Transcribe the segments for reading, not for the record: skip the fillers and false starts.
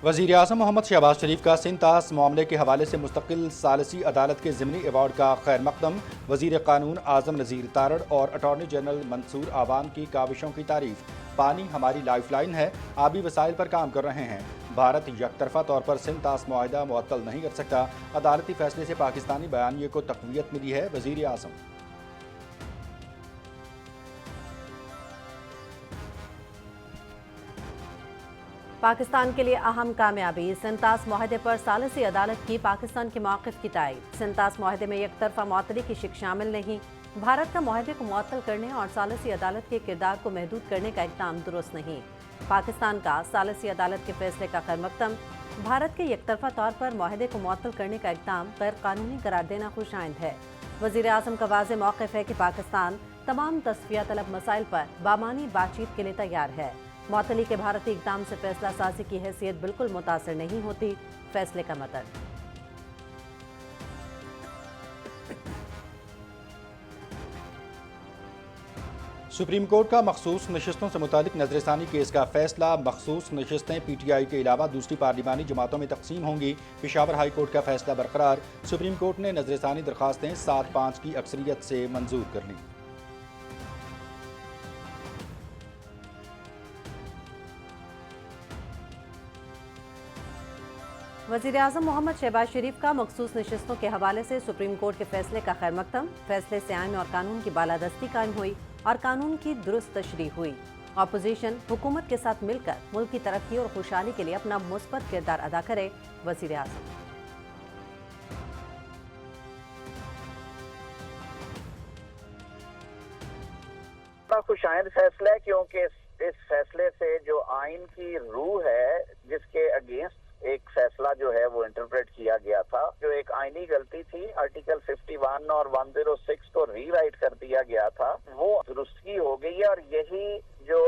वज़ीर आज़म मोहम्मद शहबाज शरीफ का सिंतास मामले के हवाले से मुस्तकिल सालिसी अदालत के ज़िमनी अवार्ड का खैर मकदम। वज़ीर क़ानून आज़म नज़ीर तारड़ और अटॉर्नी जनरल मंसूर आवाम की काविशों की तारीफ। पानी हमारी लाइफ लाइन है, आबी वसाइल पर काम कर रहे हैं। भारत यकतरफा तौर पर सिंतास मुआहिदा मुअत्तल नहीं कर सकता। अदालती फैसले से पाकिस्तानी बयानिए को तक़वियत मिली है। वज़ीर आज़म पाकिस्तान के लिए अहम कामयाबी। सिंतास मुआहदे पर सालिसी अदालत की पाकिस्तान के मौक़िफ़ की तायीद। सिंतास मुआहदे में एकतरफा मुअत्तली की शिक शामिल नहीं। भारत का मुआहदे को मुअत्तल करने और सालिसी अदालत के किरदार को महदूद करने का इक़दाम दुरुस्त नहीं। पाकिस्तान का सालिसी अदालत के फैसले का खैर मकदम। भारत के एकतरफा तौर पर मुआहदे को मुअत्तल करने का इक़दाम गैर कानूनी करार देना खुशाइंद है। वज़ीर आज़म का वाज़ेह मौक़िफ़ है कि पाकिस्तान तमाम तस्फ़िया तलब मसाइल पर बामानी बातचीत के लिए तैयार है। मुअत्तली के भारतीय इक़दाम से फैसला साज़ी की हैसियत बिल्कुल मुतासिर नहीं होती। फैसले का मतन। सुप्रीम कोर्ट का मखसूस नशिस्तों से मुतालिक नजरसानी केस का फैसला। मखसूस नशिस्तें PTI के अलावा दूसरी पार्लिमानी जमातों में तकसीम होंगी। पेशावर हाई कोर्ट का फैसला बरकरार। सुप्रीम कोर्ट ने नजरसानी दरखास्तें 7-5 की अक्सरियत से मंजूर कर ली। वज़ीर आज़म मोहम्मद शहबाज शरीफ का मखसूस नशिस्तों के हवाले से सुप्रीम कोर्ट के फैसले का खैर मकदम। फैसले से आइन और कानून की बालादस्ती कायम हुई और कानून की दुरुस्त तशरीह हुई। अपोजिशन हुकूमत के साथ मिलकर मुल्क की तरक्की और खुशहाली के लिए अपना मुस्बत किरदार अदा करे। वज़ीर आज़म खुशाइंद फैसला है, क्योंकि इस फैसले से जो आइन की रूह है, जिसके अगेंस्ट एक फैसला जो है वो इंटरप्रेट किया गया था, जो एक आईनी गलती थी, आर्टिकल 51 और 106 को रीराइट कर दिया गया था, वो दुरुस्ती हो गई है। और यही जो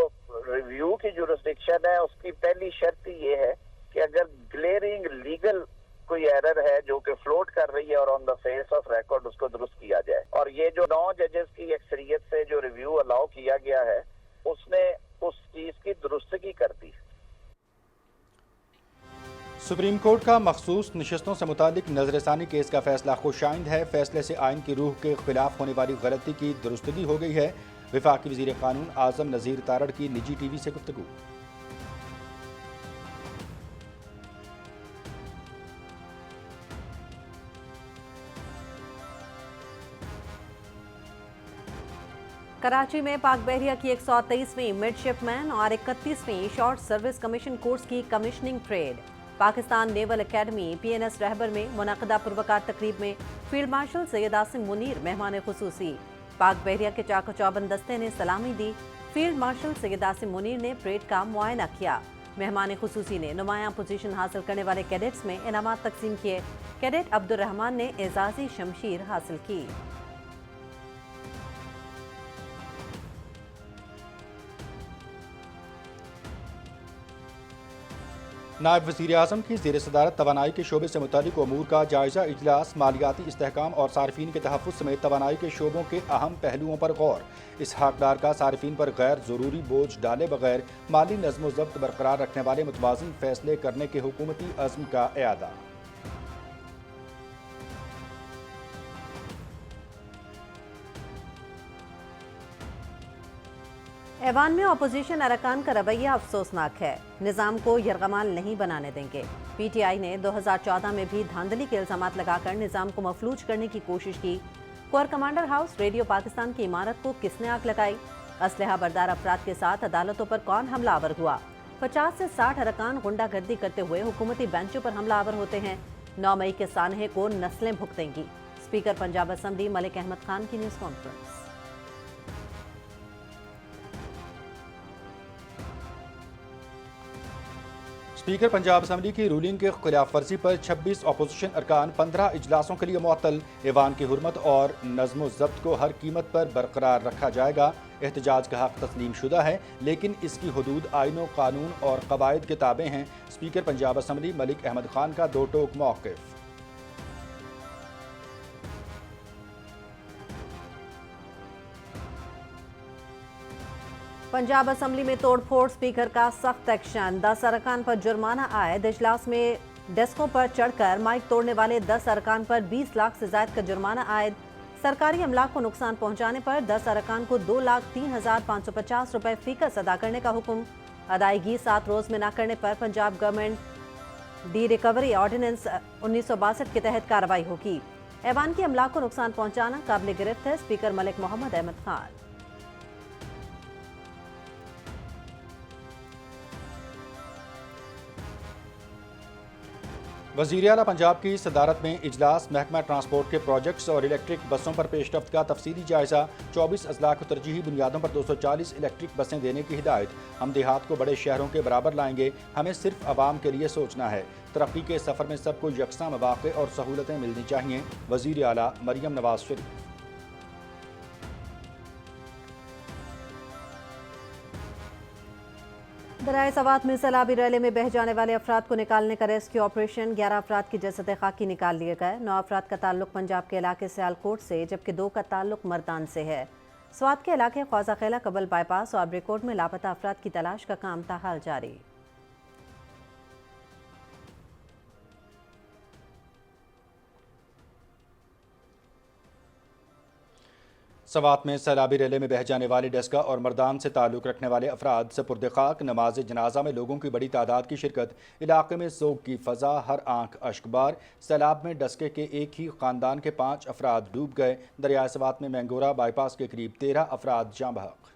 रिव्यू की जुरिस्डिक्शन है, उसकी पहली शर्त ये है कि अगर ग्लेयरिंग लीगल कोई एरर है जो कि फ्लोट कर रही है और on the face of record उसको दुरुस्त किया जाए। और ये जो 9 जजेस की अक्सरियत से जो रिव्यू अलाउ किया गया है, उसने उस चीज की दुरुस्तगी कर दी। सुप्रीम कोर्ट का मखसूस नशिस्तों से मुतालिक नजरसानी केस का फैसला खुशाइंद है। फैसले से आइन की रूह के खिलाफ होने वाली गलती की दुरुस्तगी हो गई है। वफाकी वज़ीर क़ानून आज़म नज़ीर तारड़ की निजी TV से गुफ्तगू। कराची में पाक बहरिया की 123वीं मिडशिपमैन और 31वीं शॉर्ट सर्विस कमीशन कोर्स की commissioning parade. Pakistan naval academy PNS रहबर में मुनक़दा पुरवकार तकरीब में फील्ड मार्शल सैयद आसिम मुनीर मेहमान खुसूसी। पाक बहरिया के चाको चौबंद दस्ते ने सलामी दी। फील्ड मार्शल सैयद आसिम मुनीर ने परेड का मुआयना किया। मेहमान खुसूसी ने नुमायां पोजीशन हासिल करने वाले कैडेट्स में इनामात तकसीम किए। कैडेट अब्दुल रहमान ने एजाजी शमशीर हासिल की। नायब वज़ीर आज़म की ज़ेर सदारत तवानाई के शोबे से मुतालिक अमूर का जायज़ा इजलास। मालियाती इस्तेहकाम और सार्फिन के तहफ़्फ़ुज़ समेत तवानाई के शोबों के अहम पहलुओं पर गौर। इसहाक़डार का सार्फिन पर गैर ज़रूरी बोझ डाले बगैर माली नज़्म व ज़ब्त बरकरार रखने वाले मुतवाज़िन फ़ैसले करने के हुकूमती अज़्म का एआदा। ऐवान में अपोजिशन अरकान का रवैया अफसोसनाक है। निज़ाम को यरगमाल नहीं बनाने देंगे। PTI ने 2014 में भी धांधली के इल्ज़ामात लगाकर निज़ाम को मफलूज करने की कोशिश की। Core commander house radio Pakistan की इमारत को किसने आग लगाई? असलहा बरदार अफराद के साथ अदालतों पर कौन हमलावर हुआ? 50 से 60 अरकान गुंडागर्दी करते हुए हुकूमती बेंचों पर हमलावर होते हैं। 9 मई के सानहे को नस्लें भुगतेंगी। स्पीकर पंजाब असम्बली मलिक अहमद खान की news conference. Speaker Punjab assembly की रूलिंग के खिलाफ वर्जी पर 26 अपोजिशन अरकान 15 इजलासों के लिए मुअत्तल। ऐवान की हुर्मत और नज़्म व ज़ब्त को हर कीमत पर बरकरार रखा जाएगा। एहतजाज का हक तस्लीम शुदा है, लेकिन इसकी हदूद आइन कानून और कवायद के ताबे हैं। स्पीकर पंजाब असम्बली मलिक अहमद खान का दो टोक मौक़िफ़। पंजाब असम्बली में तोड़फोड़, स्पीकर का सख्त एक्शन, 10 अरकान पर जुर्माना आयद। इजलास में डेस्कों पर चढ़कर माइक तोड़ने वाले 10 अरकान पर 20 लाख से ज्यादा का जुर्माना आयद। सरकारी अमलाक को नुकसान पहुंचाने पर 10 अरकान को 2,03,550 रुपए फीकस अदा करने का हुक्म। अदायगी 7 रोज में न करने पर Punjab government D recovery ordinance 1962 के तहत कार्रवाई होगी। ऐवान की अमलाक को नुकसान पहुंचाना काबिल गिरफ्त है, स्पीकर मलिक मोहम्मद अहमद खान। वज़ीर आला पंजाब की सदारत में इजलास, महकमा ट्रांसपोर्ट के प्रोजेक्ट्स और इलेक्ट्रिक बसों पर पेशरफ्त का तफसीली जायज़ा। 24 अजला को तरजीही बुनियादों पर 240 इलेक्ट्रिक बसें देने की हिदायत। हम देहात को बड़े शहरों के बराबर लाएंगे, हमें सिर्फ आवाम के लिए सोचना है। तरक्की के सफ़र में सबको यकसा मौक़े और सहूलतें मिलनी चाहिए। वज़ीर आला मरियम नवाज शरीफ। दरियाए सवात में सैलाबी रैली में बह जाने वाले अफराद को निकालने का रेस्क्यू ऑपरेशन। 11 अफराद की जसद खाकी निकाल लिए गए। 9 अफराद का ताल्लुक पंजाब के इलाके सियालकोट से, जबकि 2 का ताल्लुक मर्दान से है। स्वात के इलाके ख्वाजा खेला कबल बाईपास और ब्रिकोड में लापता अफराद की तलाश का काम ताहाल जारी। सवात में सैलाबी रैली में बह जाने वाली डेस्का और मर्दान से ताल्लुक़ रखने वाले अफराद सपुर्द खाक। नमाज जनाजा में लोगों की बड़ी तादाद की शिरकत। इलाके में सोग की फ़ज़ा, हर आंख अश्कबार। सैलाब में डस्के के एक ही ख़ानदान के 5 अफराद डूब गए। दरियाए सवात में मैंगोरा बाईपास के करीब 13 अफराद जाँ बहक।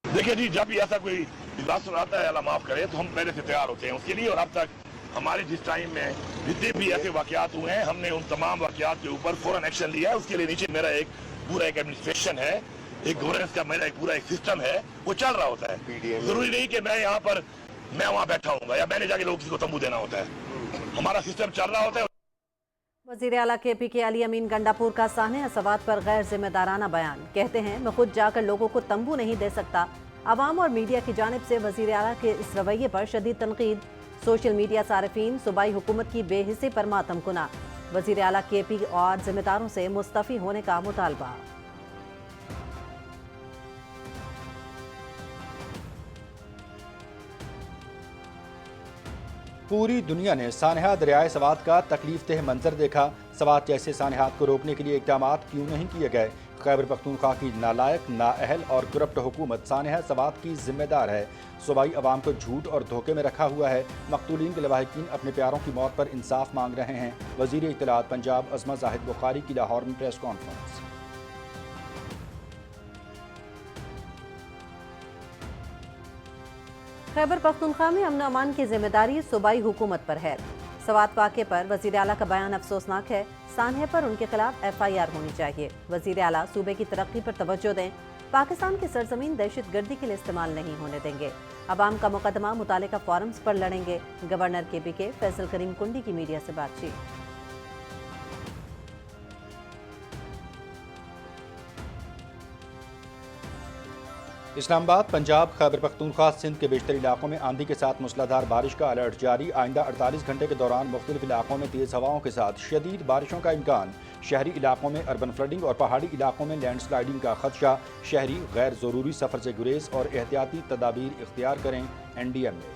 देखिए जी, जब भी ऐसा कोई डिजास्टर आता है, अल्लाह माफ करे, तो हम पहले से तैयार होते हैं उसके लिए। और अब तक हमारे जिस टाइम में जितने भी ऐसे वाकयात हुए हैं, हमने उन तमाम वाकयात के ऊपर फौरन एक्शन लिया है। उसके लिए नीचे मेरा एक पूरा एक एडमिनिस्ट्रेशन है, एक गवर्नेंस का मेरा एक पूरा एक सिस्टम है, वो चल रहा होता है। जरूरी नहीं कि मैं यहाँ पर मैं वहाँ बैठा हूँ या मैंने जाके लोग किसी को तंबू देना होता है। हमारा सिस्टम चल रहा होता है। वज़ीर आला के पी अली अमीन गंडापुर का साहने सवात पर गैर जिम्मेदाराना बयान। कहते हैं, मैं खुद जाकर लोगों को तंबू नहीं दे सकता। अवाम और मीडिया की जानिब से वज़ीर आला के इस रवैये पर शदीद तनकीद। सोशल मीडिया सारिफीन सूबाई हुकूमत की बेहिसी पर मातम कुना। वज़ीर आला के पी और जिम्मेदारों से मुस्तफ़ी होने का मुतालबा। पूरी दुनिया ने सानहा दरियाए सवात का तकलीफ देह मंजर देखा। सवात जैसे सानहात को रोकने के लिए इक़दाम क्यों नहीं किए गए? खैबर पख्तूनख्वा की नालायक, नाअहल और करप्ट हुकूमत सानहा सवात की जिम्मेदार है। सूबाई अवाम को झूठ और धोखे में रखा हुआ है। मकतूलीन के लवाहिकीन अपने प्यारों की मौत पर इंसाफ मांग रहे हैं। वज़ीर इत्तलात पंजाब अज़मा ज़ाहिद बुखारी की लाहौर में प्रेस कॉन्फ्रेंस। खैबर पख्तूनख्वा में अमन अमान की जिम्मेदारी सूबाई हुकूमत पर है। सवात वाक़े पर वज़ीर आला का बयान अफसोसनाक है। सानहे पर उनके खिलाफ FIR होनी चाहिए। वज़ीर आला सूबे की तरक्की पर तवज्जो दें। पाकिस्तान की सरजमीन दहशत गर्दी के लिए इस्तेमाल नहीं होने देंगे। अवाम का मुकदमा मुतालिका फोरम्स पर लड़ेंगे। गवर्नर KPK फैसल करीम कुंडी की मीडिया से बातचीत। इस्लामाबाद, पंजाब, खैबर पख्तूनख्वा, सिंध के बेशतर इलाकों में आंधी के साथ मूसलाधार बारिश का अलर्ट जारी। आइंदा 48 घंटे के दौरान मुख्तलिफ इलाकों में तेज़ हवाओं के साथ शदीद बारिशों का इम्कान। शहरी इलाकों में अर्बन फ्लडिंग और पहाड़ी इलाकों में लैंड स्लाइडिंग का खदशा। शहरी गैर ज़रूरी सफ़र से गुरेज और एहतियाती तदाबीर इख्तियार करें। NDMA।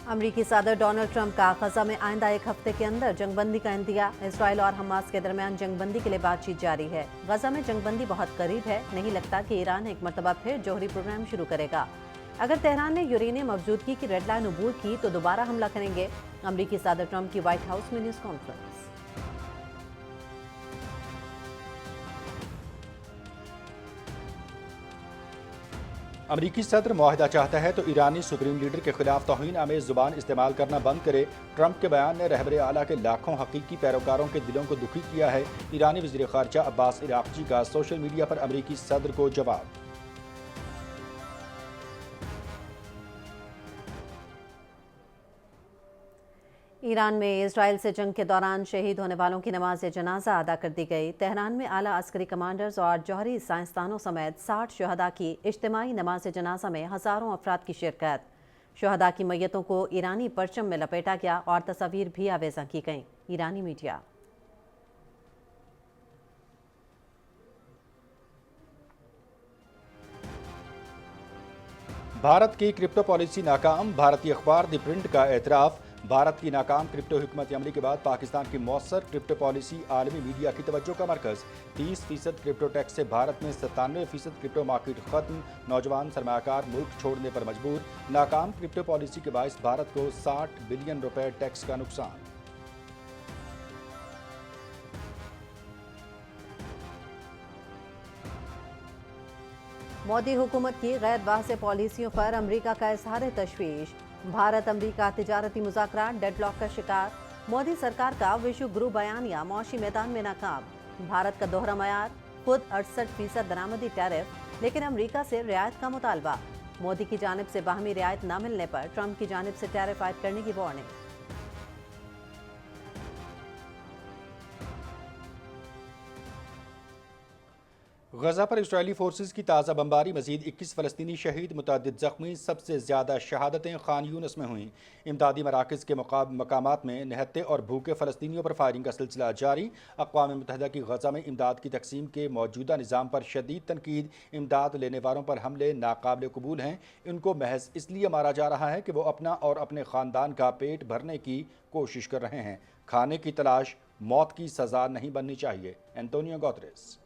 अमरीकी सदर डोनाल्ड ट्रंप का गजा में आइंदा एक हफ्ते के अंदर जंगबंदी का इंदिया। इसराइल और हमास के दरमियान जंगबंदी के लिए बातचीत जारी है। गजा में जंगबंदी बहुत करीब है। नहीं लगता कि ईरान एक मरतबा फिर जौहरी प्रोग्राम शुरू करेगा। अगर तेहरान ने यूरेनियम मौजूदगी की रेड लाइन अबूर की तो दोबारा हमला करेंगे। अमरीकी सदर ट्रंप की व्हाइट हाउस में न्यूज़ कॉन्फ्रेंस। अमरीकी सदर मुआहिदा चाहता है तो ईरानी सुप्रीम लीडर के खिलाफ तौहीन आमेज जुबान इस्तेमाल करना बंद करे। ट्रंप के बयान ने रहबर आला के लाखों हकीकी पैरोकारों के दिलों को दुखी किया है। ईरानी वज़ीर ख़ारजा अब्बास इराक़ची का सोशल मीडिया पर अमरीकी सदर को जवाब। ایران میں اسرائیل سے جنگ کے دوران شہید ہونے والوں کی نماز جنازہ ادا کر دی گئی۔ تہران میں اعلیٰ عسکری کمانڈرز اور جوہری سائنسدانوں سمیت 60 شہداء کی اجتماعی نماز جنازہ میں ہزاروں افراد کی شرکت۔ شہداء کی میتوں کو ایرانی پرچم میں لپیٹا گیا اور تصاویر بھی آویزاں کی گئیں۔ ایرانی میڈیا بھارت کی کرپٹو پالیسی ناکام، بھارتی اخبار دی پرنٹ کا اعتراف۔ بھارت کی ناکام کرپٹو حکمت عملی کے بعد پاکستان کی مؤثر کرپٹو پالیسی عالمی میڈیا کی توجہ کا مرکز۔ 30% کرپٹو ٹیکس سے بھارت میں 97% کرپٹو مارکیٹ ختم، نوجوان سرمایہ کار ملک چھوڑنے پر مجبور۔ ناکام کرپٹو پالیسی کے باعث بھارت کو 60 بلین روپے ٹیکس کا نقصان۔ مودی حکومت کی غیر واضح پالیسیوں پر امریکہ کا اظہار تشویش۔ بھارت امریکہ تجارتی مذاکرات ڈیڈ لاک کا شکار۔ مودی سرکار کا وشو گرو بیانیہ معاشی میدان میں ناکام۔ بھارت کا دوہرا معیار، خود 68% درآمدی ٹیرف، لیکن امریکہ سے رعایت کا مطالبہ۔ مودی کی جانب سے باہمی رعایت نہ ملنے پر ٹرمپ کی جانب سے ٹیرف عائد کرنے کی وارننگ۔ غزہ پر اسرائیلی فورسز کی تازہ بمباری، مزید 21 فلسطینی شہید، متعدد زخمی۔ سب سے زیادہ شہادتیں خان یونس میں ہوئیں۔ امدادی مراکز کے مقامات میں نہتے اور بھوکے فلسطینیوں پر فائرنگ کا سلسلہ جاری۔ اقوام متحدہ کی غزہ میں امداد کی تقسیم کے موجودہ نظام پر شدید تنقید۔ امداد لینے والوں پر حملے ناقابل قبول ہیں۔ ان کو محض اس لیے مارا جا رہا ہے کہ وہ اپنا اور اپنے خاندان کا پیٹ بھرنے کی کوشش کر رہے ہیں۔ کھانے کی تلاش موت کی سزا نہیں بننی چاہیے۔ Antonio Guterres.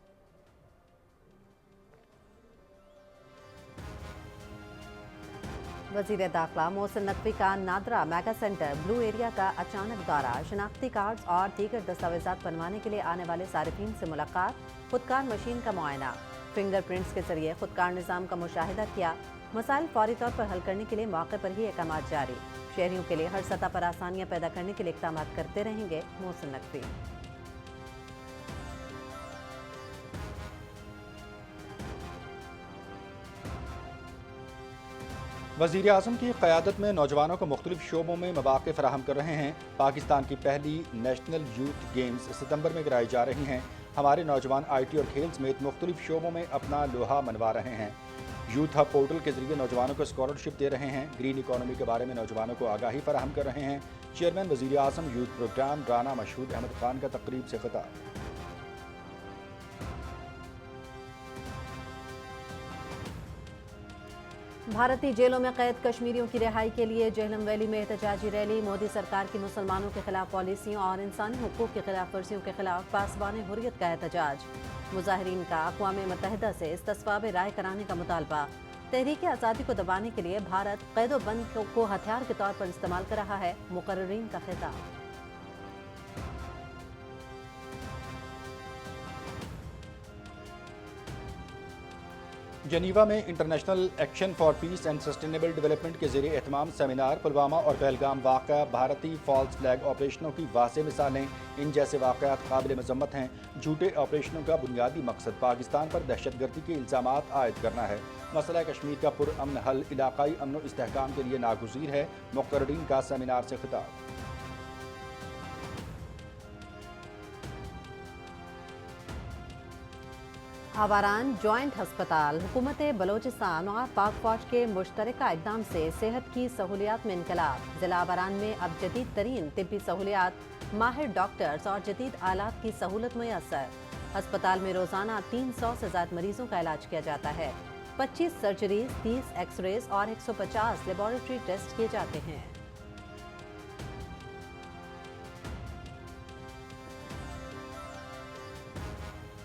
وزیر داخلہ محسن نقوی کا نادرا میگا سینٹر بلو ایریا کا اچانک دورہ، شناختی کارڈز اور دیگر دستاویزات بنوانے کے لیے آنے والے صارفین سے ملاقات، خودکار مشین کا معائنہ، فنگر پرنٹس کے ذریعے خودکار نظام کا مشاہدہ کیا۔ مسائل فوری طور پر حل کرنے کے لیے موقع پر ہی اقدامات جاری۔ شہریوں کے لیے ہر سطح پر آسانیاں پیدا کرنے کے لیے اقدامات کرتے رہیں گے محسن نقوی۔ وزیر اعظم کی قیادت میں نوجوانوں کو مختلف شعبوں میں مواقع فراہم کر رہے ہیں۔ پاکستان کی پہلی نیشنل یوتھ گیمز ستمبر میں کرائی جا رہی ہیں۔ ہمارے نوجوان آئی ٹی اور کھیل سمیت مختلف شعبوں میں اپنا لوہا منوا رہے ہیں۔ یوتھ ہب پورٹل کے ذریعے نوجوانوں کو اسکالرشپ دے رہے ہیں۔ گرین اکانومی کے بارے میں نوجوانوں کو آگاہی فراہم کر رہے ہیں۔ چیئرمین وزیر اعظم یوتھ پروگرام رانا مشہود احمد خان کا تقریب سے خطاب۔ بھارتی جیلوں میں قید کشمیریوں کی رہائی کے لیے جہلم ویلی میں احتجاجی ریلی۔ مودی سرکار کی مسلمانوں کے خلاف پالیسیوں اور انسانی حقوق کی خلاف ورزیوں کے خلاف پاسبان حریت کا احتجاج۔ مظاہرین کا اقوام متحدہ سے استصواب رائے کرانے کا مطالبہ۔ تحریک آزادی کو دبانے کے لیے بھارت قید و بند کو ہتھیار کے طور پر استعمال کر رہا ہے، مقررین کا خطاب۔ جنیوا میں international action for piece and sustainable development کے زیر اہتمام سیمینار۔ پلوامہ اور پہلگام واقعہ بھارتی فالس فلیگ آپریشنوں کی واضح مثالیں۔ ان جیسے واقعات قابل مذمت ہیں۔ جھوٹے آپریشنوں کا بنیادی مقصد پاکستان پر دہشت گردی کے الزامات عائد کرنا ہے۔ مسئلہ کشمیر کا پرامن حل علاقائی امن و استحکام کے لیے ناگزیر ہے، مقررین کا سیمینار سے خطاب۔ آواران جوائنٹ ہسپتال، حکومت بلوچستان اور پاک فوج کے مشترکہ اقدام سے صحت کی سہولیات میں انقلاب۔ ضلع آواران میں اب جدید ترین طبی سہولیات، ماہر ڈاکٹرز اور جدید آلات کی سہولت میسر۔ ہسپتال میں روزانہ 300 سے زائد مریضوں کا علاج کیا جاتا ہے۔ 25 سرجریز، 30 ایکس ریز اور 150 لیبارٹری ٹیسٹ کیے جاتے ہیں۔